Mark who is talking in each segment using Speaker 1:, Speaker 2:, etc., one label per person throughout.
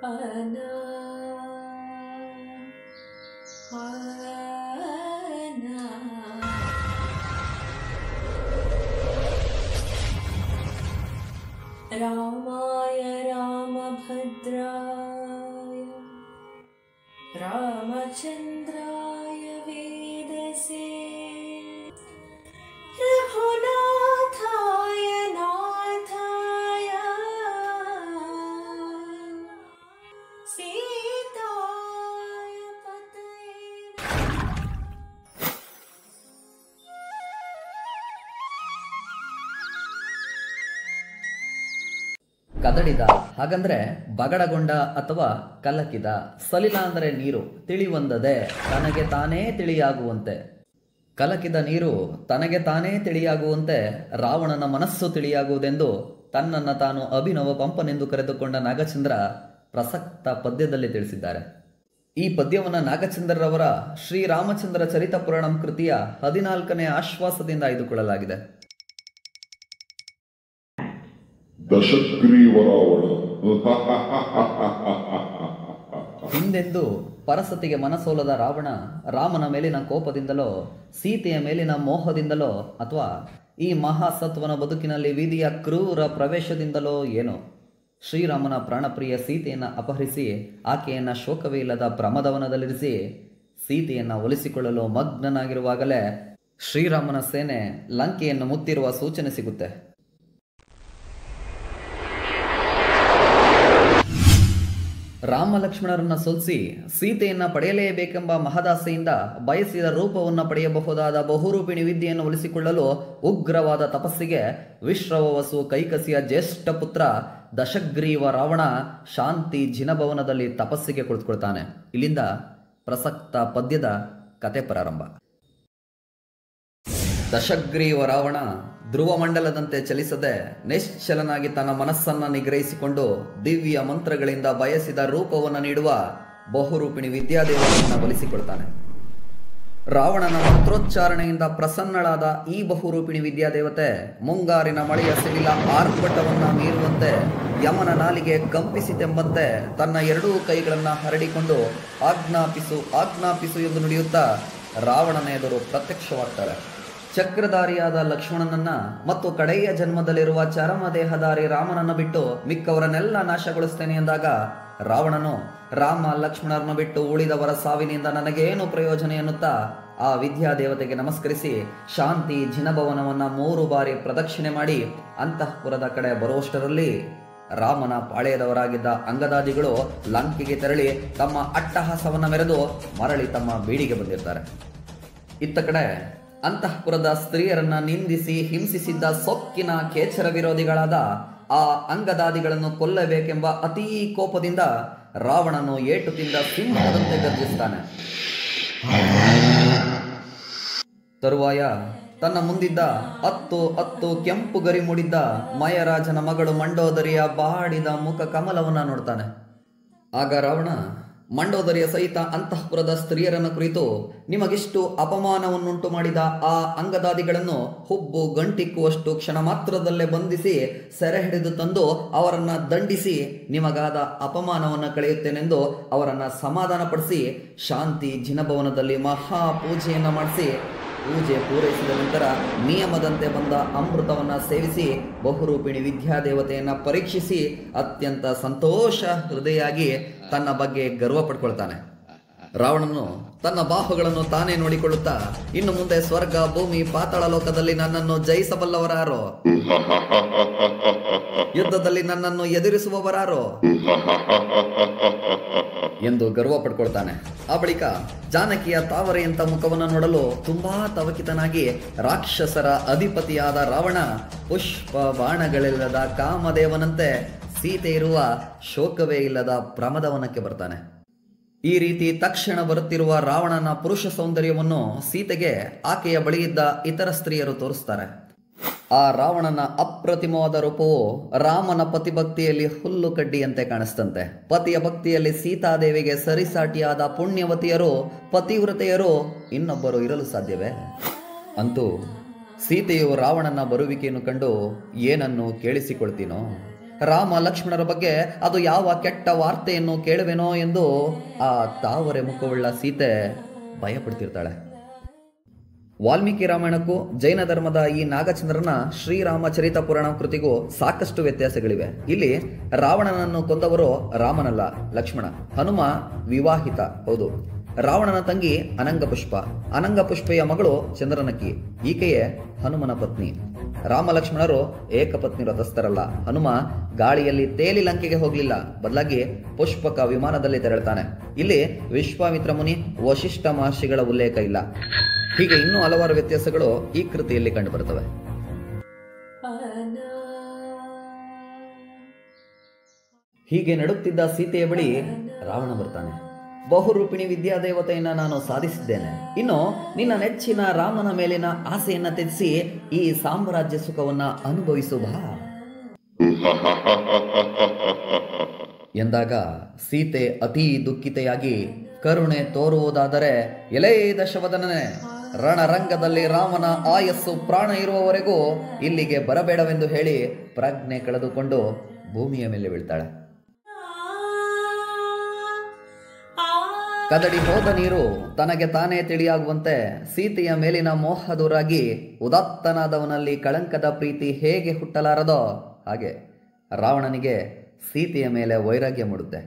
Speaker 1: ಆನಾ ಆನಾ ರಾಮಾಯ ರಾಮಭದ್ರಾಯ ರಾಮಚಂದ್ರಾಯ ವೇದಸೇ ರಘುನಾಥಾಯ ನಾಥಾಯ ಸೀತಾಯ ಪತಯೇ
Speaker 2: ಕದಡಿದ ಹಾಗಂದ್ರೆ ಬಗಡಗೊಂಡ ಅಥವಾ ಕಲಕಿದ. ಸಲಿಲ ಅಂದರೆ ನೀರು ತಿಳಿವಂದದೆ ತನಗೆ ತಾನೇ ತಿಳಿಯಾಗುವಂತೆ. ಕಲಕಿದ ನೀರು ತನಗೆ ತಾನೇ ತಿಳಿಯಾಗುವಂತೆ ರಾವಣನ ಮನಸ್ಸು ತಿಳಿಯಾಗುವುದೆಂದು ತನ್ನನ್ನು ತಾನು ಅಭಿನವ ಪಂಪನೆಂದು ಕರೆದುಕೊಂಡ ನಾಗಚಂದ್ರ ಪ್ರಸಕ್ತ ಪದ್ಯದಲ್ಲಿ ತಿಳಿಸಿದ್ದಾರೆ. ಈ ಪದ್ಯವನ್ನು ನಾಗಚಂದ್ರರವರ ಶ್ರೀರಾಮಚಂದ್ರ ಚರಿತ ಪುರಾಣಂ ಕೃತಿಯ 14ನೇ ಆಶ್ವಾಸದಿಂದ ಆಯ್ದುಕೊಳ್ಳಲಾಗಿದೆ.
Speaker 3: ದಶಗ್ರೀವ ರಾವಣ
Speaker 2: ಹಿಂದೆಂದು ಪರಸತಿಗೆ ಮನಸೋಲದ ರಾವಣ ರಾಮನ ಮೇಲಿನ ಕೋಪದಿಂದಲೋ ಸೀತೆಯ ಮೇಲಿನ ಮೋಹದಿಂದಲೋ ಅಥವಾ ಈ ಮಹಾಸತ್ವನ ಬದುಕಿನಲ್ಲಿ ವಿಧಿಯ ಕ್ರೂರ ಪ್ರವೇಶದಿಂದಲೋ ಏನೋ ಶ್ರೀರಾಮನ ಪ್ರಾಣಪ್ರಿಯ ಸೀತೆಯನ್ನು ಅಪಹರಿಸಿ ಆಕೆಯನ್ನು ಶೋಕವೇ ಇಲ್ಲದ ಪ್ರಮದವನದಲ್ಲಿರಿಸಿ ಸೀತೆಯನ್ನು ಒಲಿಸಿಕೊಳ್ಳಲು ಮಗ್ನನಾಗಿರುವಾಗಲೇ ಶ್ರೀರಾಮನ ಸೇನೆ ಲಂಕೆಯನ್ನು ಮುತ್ತಿರುವ ಸೂಚನೆ ಸಿಗುತ್ತೆ. ರಾಮ ಲಕ್ಷ್ಮಣರನ್ನ ಸೋಲಿಸಿ ಸೀತೆಯನ್ನು ಪಡೆಯಲೇಬೇಕೆಂಬ ಮಹದಾಸೆಯಿಂದ ಬಯಸಿದ ರೂಪವನ್ನು ಪಡೆಯಬಹುದಾದ ಬಹುರೂಪಿಣಿ ವಿದ್ಯೆಯನ್ನು ಒಲಿಸಿಕೊಳ್ಳಲು ಉಗ್ರವಾದ ತಪಸ್ಸಿಗೆ ವಿಶ್ರವವಸು ಕೈಕಸಿಯ ಜ್ಯೇಷ್ಠ ಪುತ್ರ ದಶಗ್ರೀವ ರಾವಣ ಶಾಂತಿ ಜಿನಭವನದಲ್ಲಿ ತಪಸ್ಸಿಗೆ ಕುಳಿತುಕೊಳ್ತಾನೆ. ಇಲ್ಲಿಂದ ಪ್ರಸಕ್ತ ಪದ್ಯದ ಕತೆ ಪ್ರಾರಂಭ. ದಶಗ್ರೀವ ರಾವಣ ಧ್ರುವ ಮಂಡಲದಂತೆ ಚಲಿಸದೆ ನಿಶ್ಚಲನಾಗಿ ತನ್ನ ಮನಸ್ಸನ್ನು ನಿಗ್ರಹಿಸಿಕೊಂಡು ದಿವ್ಯ ಮಂತ್ರಗಳಿಂದ ಬಯಸಿದ ರೂಪವನ್ನು ನೀಡುವ ಬಹುರೂಪಿಣಿ ವಿದ್ಯಾದೇವತೆಯನ್ನು ಒಲಿಸಿಕೊಳ್ತಾನೆ. ರಾವಣನ ಮಂತ್ರೋಚ್ಚಾರಣೆಯಿಂದ ಪ್ರಸನ್ನಳಾದ ಈ ಬಹುರೂಪಿಣಿ ವಿದ್ಯಾದೇವತೆ ಮುಂಗಾರಿನ ಮಳೆಯ ಸಿಡಿಲ ಆರ್ಭಟವನ್ನು ಮೀರುವಂತೆ ಯಮನ ನಾಲಿಗೆ ಕಂಪಿಸಿತೆಂಬಂತೆ ತನ್ನ ಎರಡೂ ಕೈಗಳನ್ನು ಹರಡಿಕೊಂಡು ಆಜ್ಞಾಪಿಸು ಆಜ್ಞಾಪಿಸು ಎಂದು ನುಡಿಯುತ್ತಾ ರಾವಣನ ಎದುರು ಪ್ರತ್ಯಕ್ಷವಾಗ್ತಾರೆ. ಚಕ್ರಧಾರಿಯಾದ ಲಕ್ಷ್ಮಣನನ್ನ ಮತ್ತು ಕಡೆಯ ಜನ್ಮದಲ್ಲಿರುವ ಚರಮದೇಹಧಾರಿ ರಾಮನನ್ನು ಬಿಟ್ಟು ಮಿಕ್ಕವರನ್ನೆಲ್ಲ ನಾಶಗೊಳಿಸ್ತೇನೆ ಎಂದಾಗ ರಾವಣನು ರಾಮ ಲಕ್ಷ್ಮಣರನ್ನು ಬಿಟ್ಟು ಉಳಿದವರ ಸಾವಿನಿಂದ ನನಗೇನು ಪ್ರಯೋಜನ ಎನ್ನುತ್ತಾ ಆ ವಿದ್ಯಾದೇವತೆಗೆ ನಮಸ್ಕರಿಸಿ ಶಾಂತಿ ಜಿನಭವನವನ್ನ 3 ಬಾರಿ ಪ್ರದಕ್ಷಿಣೆ ಮಾಡಿ ಅಂತಃಪುರದ ಕಡೆ ಬರುವಷ್ಟರಲ್ಲಿ ರಾಮನ ಪಾಳೆಯದವರಾಗಿದ್ದ ಅಂಗದಾದಿಗಳು ಲಂಕೆಗೆ ತೆರಳಿ ತಮ್ಮ ಅಟ್ಟಹಾಸವನ್ನ ಮೆರೆದು ಮರಳಿ ತಮ್ಮ ಬೀಡಿಗೆ ಬಂದಿರ್ತಾರೆ. ಇತ್ತ ಕಡೆ ಅಂತಃಪುರದ ಸ್ತ್ರೀಯರನ್ನ ನಿಂದಿಸಿ ಹಿಂಸಿಸಿದ್ದ ಸೊಕ್ಕಿನ ಕೇಚರ ವಿರೋಧಿಗಳಾದ ಆ ಅಂಗದಾದಿಗಳನ್ನು ಕೊಲ್ಲಬೇಕೆಂಬ ಅತೀ ಕೋಪದಿಂದ ರಾವಣನು ಏಟು ತಿಂದ ಸಿಂಹದಂತೆ ಗರ್ಜಿಸ್ತಾನೆ. ತರುವಾಯ ತನ್ನ ಮುಂದಿದ್ದ 10 ಕೆಂಪು ಗರಿ ಮೂಡಿದ್ದ ಮಯರಾಜನ ಮಗಳು ಮಂಡೋದರಿಯ ಬಾಡಿದ ಮುಖ ಕಮಲವನ್ನ ನೋಡ್ತಾನೆ. ಆಗ ರಾವಣ ಮಂಡೋದರಿಯ ಸಹಿತ ಅಂತಃಪುರದ ಸ್ತ್ರೀಯರನ್ನು ಕುರಿತು ನಿಮಗಿಷ್ಟು ಅಪಮಾನವನ್ನುಂಟು ಮಾಡಿದ ಆ ಅಂಗದಾದಿಗಳನ್ನು ಹುಬ್ಬು ಗಂಟಿಕ್ಕುವಷ್ಟು ಕ್ಷಣ ಮಾತ್ರದಲ್ಲೇ ಬಂಧಿಸಿ ಸೆರೆ ಹಿಡಿದು ತಂದು ಅವರನ್ನು ದಂಡಿಸಿ ನಿಮಗಾದ ಅಪಮಾನವನ್ನು ಕಳೆಯುತ್ತೇನೆಂದು ಅವರನ್ನು ಸಮಾಧಾನಪಡಿಸಿ ಶಾಂತಿ ಜಿನಭವನದಲ್ಲಿ ಮಹಾಪೂಜೆಯನ್ನು ಮಾಡಿಸಿ ಪೂಜೆ ಪೂರೈಸಿದ ನಂತರ ನಿಯಮದಂತೆ ಬಂದ ಅಮೃತವನ್ನು ಸೇವಿಸಿ ಬಹುರೂಪಿಣಿ ವಿದ್ಯಾದೇವತೆಯನ್ನು ಪರೀಕ್ಷಿಸಿ ಅತ್ಯಂತ ಸಂತೋಷ ಹೃದಯಾಗಿ ತನ್ನ ಬಗ್ಗೆ ಗರ್ವ ಪಡ್ಕೊಳ್ತಾನೆ. ರಾವಣನು ತನ್ನ ಬಾಹುಗಳನ್ನು ತಾನೇ ನೋಡಿಕೊಳ್ಳುತ್ತಾ ಇನ್ನು ಮುಂದೆ ಸ್ವರ್ಗ ಭೂಮಿ ಪಾತಾಳ ಲೋಕದಲ್ಲಿ ನನ್ನನ್ನು ಜಯಿಸಬಲ್ಲವರಾರೋ, ಯುದ್ಧದಲ್ಲಿ ನನ್ನನ್ನು ಎದುರಿಸುವವರಾರೋ ಎಂದು ಗರ್ವ ಪಡ್ಕೊಳ್ತಾನೆ. ಆ ಬಳಿಕ ಜಾನಕಿಯ ತಾವರೆಯಂತ ಮುಖವನ್ನು ನೋಡಲು ತುಂಬಾ ತವಕಿತನಾಗಿ ರಾಕ್ಷಸರ ಅಧಿಪತಿಯಾದ ರಾವಣ ಪುಷ್ಪ ಬಾಣಗಳಿಲ್ಲದ ಕಾಮದೇವನಂತೆ ಸೀತೆ ಇರುವ ಶೋಕವೇ ಇಲ್ಲದ ಪ್ರಮದವನಕ್ಕೆ ಬರ್ತಾನೆ. ಈ ರೀತಿ ತಕ್ಷಣ ಬರುತ್ತಿರುವ ರಾವಣನ ಪುರುಷ ಸೌಂದರ್ಯವನ್ನು ಸೀತೆಗೆ ಆಕೆಯ ಬಳಿಯಿದ್ದ ಇತರ ಸ್ತ್ರೀಯರು ತೋರಿಸ್ತಾರೆ. ಆ ರಾವಣನ ಅಪ್ರತಿಮವಾದ ರೂಪವು ರಾಮನ ಪತಿಭಕ್ತಿಯಲ್ಲಿ ಹುಲ್ಲು ಕಡ್ಡಿಯಂತೆ ಕಾಣಿಸ್ತಂತೆ. ಪತಿಯ ಭಕ್ತಿಯಲ್ಲಿ ಸೀತಾದೇವಿಗೆ ಸರಿಸಾಟಿಯಾದ ಪುಣ್ಯವತಿಯರು ಪತಿವ್ರತೆಯರು ಇನ್ನೊಬ್ಬರು ಇರಲು ಸಾಧ್ಯವೇ? ಅಂತೂ ಸೀತೆಯು ರಾವಣನ ಬರುವಿಕೆಯನ್ನು ಕಂಡು ಏನನ್ನು ಕೇಳಿಸಿಕೊಳ್ತೀನೋ, ರಾಮ ಲಕ್ಷ್ಮಣರ ಬಗ್ಗೆ ಅದು ಯಾವ ಕೆಟ್ಟ ವಾರ್ತೆಯನ್ನು ಕೇಳುವೆನೋ ಎಂದು ಆ ತಾವರೆ ಮುಖವುಳ್ಳ ಸೀತೆ ಭಯಪಡ್ತಿರ್ತಾಳೆ. ವಾಲ್ಮೀಕಿ ರಾಮಾಯಣಕ್ಕೂ ಜೈನ ಧರ್ಮದ ಈ ನಾಗಚಂದ್ರನ ಶ್ರೀರಾಮಚರಿತ ಪುರಾಣ ಕೃತಿಗೂ ಸಾಕಷ್ಟು ವ್ಯತ್ಯಾಸಗಳಿವೆ. ಇಲ್ಲಿ ರಾವಣನನ್ನು ಕೊಂದವರು ರಾಮನಲ್ಲ, ಲಕ್ಷ್ಮಣ. ಹನುಮ ವಿವಾಹಿತ, ಹೌದು. ರಾವಣನ ತಂಗಿ ಅನಂಗಪುಷ್ಪ, ಅನಂಗಪುಷ್ಪೆಯ ಮಗಳು ಚಂದ್ರನಕ್ಕಿ, ಈಕೆಯೇ ಹನುಮನ ಪತ್ನಿ. ರಾಮ ಲಕ್ಷ್ಮಣರು ಏಕಪತ್ನಿ ವ್ರತಸ್ಥರಲ್ಲ. ಹನುಮ ಗಾಳಿಯಲ್ಲಿ ತೇಲಿ ಲಂಕೆಗೆ ಹೋಗಲಿಲ್ಲ, ಬದಲಾಗಿ ಪುಷ್ಪಕ ವಿಮಾನದಲ್ಲಿ ತೆರಳುತ್ತಾನೆ. ಇಲ್ಲಿ ವಿಶ್ವಾಮಿತ್ರ ಮುನಿ, ವಶಿಷ್ಠ ಮಹರ್ಷಿಗಳ ಉಲ್ಲೇಖ ಇಲ್ಲ. ಹೀಗೆ ಇನ್ನೂ ಹಲವಾರು ವ್ಯತ್ಯಾಸಗಳು ಈ ಕೃತಿಯಲ್ಲಿ ಕಂಡುಬರುತ್ತವೆ. ಹೀಗೆ ನಡುತ್ತಿದ್ದ ಸೀತೆಯ ಬಳಿ ರಾವಣ ಬರ್ತಾನೆ. ಬಹುರೂಪಿಣಿ ವಿದ್ಯಾದೇವತೆಯನ್ನ ನಾನು ಸಾಧಿಸಿದ್ದೇನೆ, ಇನ್ನು ನಿನ್ನ ನೆಚ್ಚಿನ ರಾಮನ ಮೇಲಿನ ಆಸೆಯನ್ನ ತ್ಯಜಿಸಿ ಈ ಸಾಮ್ರಾಜ್ಯ ಸುಖವನ್ನ ಅನುಭವಿಸು ಬಾ ಎಂದಾಗ ಸೀತೆ ಅತೀ ದುಃಖಿತೆಯಾಗಿ ಕರುಣೆ ತೋರುವುದಾದರೆ, ಎಲೇ ದಶವದನನೇ, ರಣರಂಗದಲ್ಲಿ ರಾಮನ ಆಯಸ್ಸು ಪ್ರಾಣ ಇರುವವರೆಗೂ ಇಲ್ಲಿಗೆ ಬರಬೇಡವೆಂದು ಹೇಳಿ ಪ್ರಜ್ಞೆ ಕಳೆದುಕೊಂಡು ಭೂಮಿಯ ಮೇಲೆ ಬೀಳ್ತಾಳೆ. ಕದಡಿ ಹೋದ ನೀರು ತನಗೆ ತಾನೇ ತಿಳಿಯಾಗುವಂತೆ ಸೀತೆಯ ಮೇಲಿನ ಮೋಹ ದೂರಾಗಿ ಉದಾತ್ತನಾದವನಲ್ಲಿ ಕಳಂಕದ ಪ್ರೀತಿ ಹೇಗೆ ಹುಟ್ಟಲಾರದೋ ಹಾಗೆ ರಾವಣನಿಗೆ ಸೀತೆಯ ಮೇಲೆ ವೈರಾಗ್ಯ ಮೂಡುತ್ತೆ.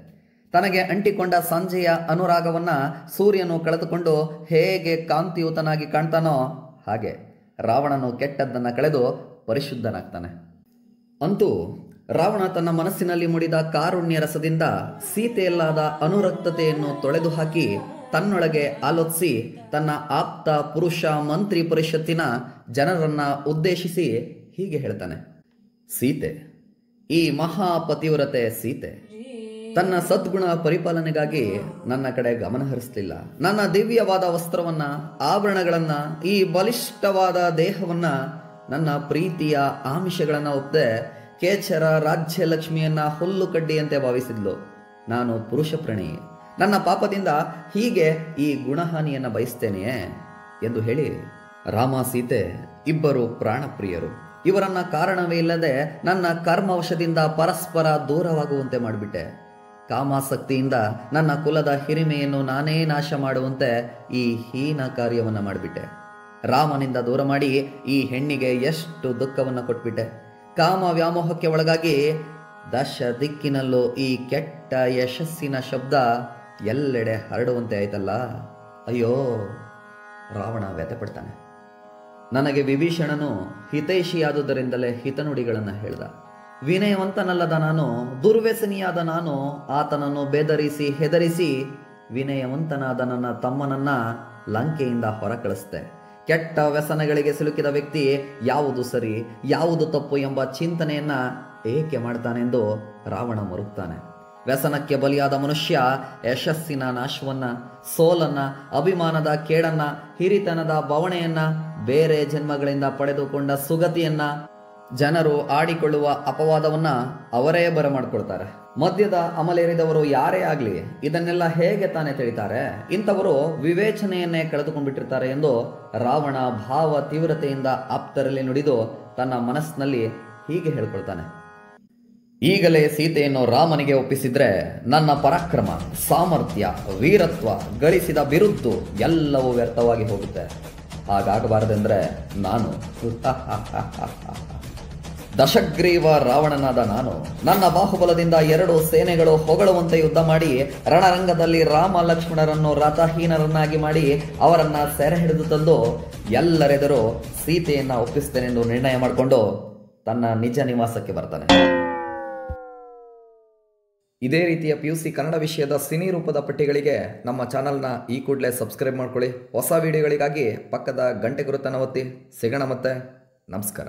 Speaker 2: ತನಗೆ ಅಂಟಿಕೊಂಡ ಸಂಜೆಯ ಅನುರಾಗವನ್ನ ಸೂರ್ಯನು ಕಳೆದುಕೊಂಡು ಹೇಗೆ ಕಾಂತಿಯುತನಾಗಿ ಕಾಣ್ತಾನೋ ಹಾಗೆ ರಾವಣನು ಕೆಟ್ಟದ್ದನ್ನು ಕಳೆದು ಪರಿಶುದ್ಧನಾಗ್ತಾನೆ. ಅಂತೂ ರಾವಣ ತನ್ನ ಮನಸ್ಸಿನಲ್ಲಿ ಮೂಡಿದ ಕಾರುಣ್ಯ ರಸದಿಂದ ಸೀತೆಯಲ್ಲಾದ ಅನುರಕ್ತತೆಯನ್ನು ತೊಳೆದು ಹಾಕಿ ತನ್ನೊಳಗೆ ಆಲೋಚಿಸಿ ತನ್ನ ಆಪ್ತ ಪುರುಷ ಮಂತ್ರಿ ಪರಿಷತ್ತಿನ ಜನರನ್ನ ಉದ್ದೇಶಿಸಿ ಹೀಗೆ ಹೇಳ್ತಾನೆ. ಸೀತೆ, ಈ ಮಹಾಪತಿವ್ರತೆ ಸೀತೆ ತನ್ನ ಸದ್ಗುಣ ಪರಿಪಾಲನೆಗಾಗಿ ನನ್ನ ಕಡೆ ಗಮನ ಹರಿಸಲಿಲ್ಲ. ನನ್ನ ದಿವ್ಯವಾದ ವಸ್ತ್ರವನ್ನ, ಆಭರಣಗಳನ್ನ, ಈ ಬಲಿಷ್ಠವಾದ ದೇಹವನ್ನ, ನನ್ನ ಪ್ರೀತಿಯ ಆಮಿಷಗಳನ್ನ ಒಪ್ಪದೆ ಕೇಚರ ರಾಜ್ಯಲಕ್ಷ್ಮಿಯನ್ನ ಹುಲ್ಲು ಕಡ್ಡಿಯಂತೆ ಭಾವಿಸಿದ್ಲು. ನಾನು ಪುರುಷ ಪ್ರಣಿ, ನನ್ನ ಪಾಪದಿಂದ ಹೀಗೆ ಈ ಗುಣಹಾನಿಯನ್ನ ಬಯಸ್ತೇನೆಯೇ ಎಂದು ಹೇಳಿ ರಾಮ ಸೀತೆ ಇಬ್ಬರು ಪ್ರಾಣಪ್ರಿಯರು. ಇವರನ್ನ ಕಾರಣವೇ ಇಲ್ಲದೆ ನನ್ನ ಕರ್ಮವಶದಿಂದ ಪರಸ್ಪರ ದೂರವಾಗುವಂತೆ ಮಾಡಿಬಿಟ್ಟೆ. ಕಾಮಾಸಕ್ತಿಯಿಂದ ನನ್ನ ಕುಲದ ಹಿರಿಮೆಯನ್ನು ನಾನೇ ನಾಶ ಮಾಡುವಂತೆ ಈ ಹೀನ ಕಾರ್ಯವನ್ನು ಮಾಡಿಬಿಟ್ಟೆ. ರಾಮನಿಂದ ದೂರ ಮಾಡಿ ಈ ಹೆಣ್ಣಿಗೆ ಎಷ್ಟು ದುಃಖವನ್ನು ಕೊಟ್ಬಿಟ್ಟೆ. ಕಾಮ ವ್ಯಾಮೋಹಕ್ಕೆ ಒಳಗಾಗಿ ದಶ ದಿಕ್ಕಿನಲ್ಲೂ ಈ ಕೆಟ್ಟ ಯಶಸ್ಸಿನ ಶಬ್ದ ಎಲ್ಲೆಡೆ ಹರಡುವಂತೆ ಆಯ್ತಲ್ಲ. ಅಯ್ಯೋ, ರಾವಣ ವ್ಯಥೆಪಡ್ತಾನೆ. ನನಗೆ ವಿಭೀಷಣನು ಹಿತೈಷಿಯಾದುದರಿಂದಲೇ ಹಿತನುಡಿಗಳನ್ನು ಹೇಳ್ದ. ವಿನಯವಂತನಲ್ಲದ ನಾನು, ದುರ್ವ್ಯಸನಿಯಾದ ನಾನು ಆತನನ್ನು ಬೆದರಿಸಿ ಹೆದರಿಸಿ ವಿನಯವಂತನಾದ ನನ್ನ ತಮ್ಮನನ್ನ ಲಂಕೆಯಿಂದ ಹೊರ ಕಳಿಸ್ತೆ. ಕೆಟ್ಟ ವ್ಯಸನಗಳಿಗೆ ಸಿಲುಕಿದ ವ್ಯಕ್ತಿ ಯಾವುದು ಸರಿ ಯಾವುದು ತಪ್ಪು ಎಂಬ ಚಿಂತನೆಯನ್ನ ಏಕೆ ಮಾಡ್ತಾನೆಂದು ರಾವಣ ಮರುಗ್ತಾನೆ. ವ್ಯಸನಕ್ಕೆ ಬಲಿಯಾದ ಮನುಷ್ಯ ಯಶಸ್ಸಿನ ನಾಶವನ್ನ, ಸೋಲನ್ನ, ಅಭಿಮಾನದ ಕೇಡನ್ನ, ಹಿರಿತನದ ಬವಣೆಯನ್ನ, ಬೇರೆ ಜನ್ಮಗಳಿಂದ ಪಡೆದುಕೊಂಡ ಸುಗತಿಯನ್ನ, ಜನರು ಆಡಿಕೊಳ್ಳುವ ಅಪವಾದವನ್ನ ಅವರೇ ಬರಮಾಡ್ಕೊಳ್ತಾರೆ. ಮದ್ಯದ ಅಮಲೇರಿದವರು ಯಾರೇ ಆಗ್ಲಿ ಇದನ್ನೆಲ್ಲ ಹೇಗೆ ತಾನೇ ತಿಳಿತಾರೆ? ಇಂಥವರು ವಿವೇಚನೆಯನ್ನೇ ಕಳೆದುಕೊಂಡ್ಬಿಟ್ಟಿರ್ತಾರೆ ಎಂದು ರಾವಣ ಭಾವ ತೀವ್ರತೆಯಿಂದ ಆಪ್ತರಲ್ಲಿ ನುಡಿದು ತನ್ನ ಮನಸ್ಸಿನಲ್ಲಿ ಹೀಗೆ ಹೇಳ್ಕೊಳ್ತಾನೆ. ಈಗಲೇ ಸೀತೆಯನ್ನು ರಾಮನಿಗೆ ಒಪ್ಪಿಸಿದ್ರೆ ನನ್ನ ಪರಾಕ್ರಮ, ಸಾಮರ್ಥ್ಯ, ವೀರತ್ವ, ಗಳಿಸಿದ ಬಿರುದ್ದು ಎಲ್ಲವೂ ವ್ಯರ್ಥವಾಗಿ ಹೋಗುತ್ತೆ. ಹಾಗಾಗಬಾರದೆಂದ್ರೆ ನಾನು ದಶಗ್ರೀವ ರಾವಣನಾದ ನಾನು ನನ್ನ ಬಾಹುಬಲದಿಂದ 2 ಸೇನೆಗಳು ಹೊಗಳುವಂತೆ ಯುದ್ಧ ಮಾಡಿ ರಣರಂಗದಲ್ಲಿ ರಾಮ ಲಕ್ಷ್ಮಣರನ್ನು ರಥಹೀನರನ್ನಾಗಿ ಮಾಡಿ ಅವರನ್ನ ಸೆರೆ ಹಿಡಿದು ತಂದು ಎಲ್ಲರೆದುರು ಸೀತೆಯನ್ನ ಒಪ್ಪಿಸ್ತೇನೆಂದು ನಿರ್ಣಯ ಮಾಡಿಕೊಂಡು ತನ್ನ ನಿಜ ನಿವಾಸಕ್ಕೆ ಬರ್ತಾನೆ. ಇದೇ ರೀತಿಯ PUC ಕನ್ನಡ ವಿಷಯದ ಸಿನಿ ರೂಪದ ಪಟ್ಟಿಗಳಿಗೆ ನಮ್ಮ ಚಾನಲ್ನ ಈ ಕೂಡಲೇ ಸಬ್ಸ್ಕ್ರೈಬ್ ಮಾಡ್ಕೊಳ್ಳಿ. ಹೊಸ ವಿಡಿಯೋಗಳಿಗಾಗಿ ಪಕ್ಕದ ಗಂಟೆ ಗುರುತನ್ನು ಒತ್ತಿ. ಸಿಗೋಣ ಮತ್ತೆ. ನಮಸ್ಕಾರ.